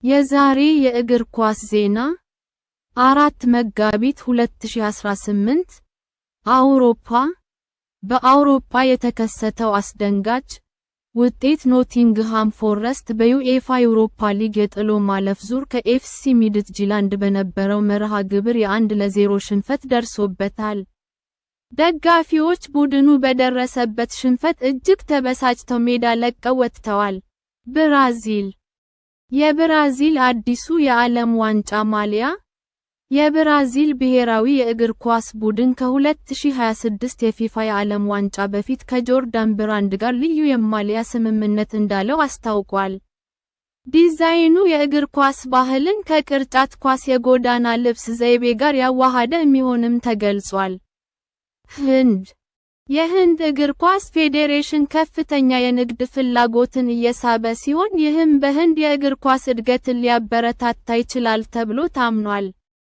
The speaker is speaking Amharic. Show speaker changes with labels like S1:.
S1: የዛሬ የእግር ኳስ ዜና 4 መጋቢት 2018 አውሮፓ በአውሮፓ የተከሰተው አስደንጋጭ ውጤት ኖቲንግሃም ፎረስት በዩኤፋ ዩሮፓ ሊግ የጥሎ ማለፍ ዙር ከኤፍሲ ሚድትጅላንድ በነበረው መርሃ ግብር የ1-0 ሽንፈት ደርሶበታል። ደጋፊዎች ቡድኑ በደረሰበት ሽንፈት እጅግ ተበሳጭተው ሜዳ ለቀው ወጥተዋል። ብራዚል የብራዚል አዲሱ የዓለም ዋንጫ ማሊያ የብራዚል ብሔራዊ የእግር ኳስ ቡድን ከ2026 የፊፋ የዓለም ዋንጫ በፊት ከጆርዳን ብራንድ ጋር ልዩ የማሊያ ስምምነት እንዳለው አስታውቋል። ዲዛይኑ የእግር ኳስ ባህልን ከቅርጫት ኳስ የጎዳና ልብስ ዘይቤ ጋር ያዋሃደ የሚሆንም ተገልጿል። ህንድ የህንድ እግር ኳስ ፌዴሬሽን ከፍተኛ የንግድ ፍላጎትን እየሳበ ሲሆን ይህም በህንድ የእግር ኳስ እድገትን ሊያበረታታ ይችላል ተብሎ ታምኗል።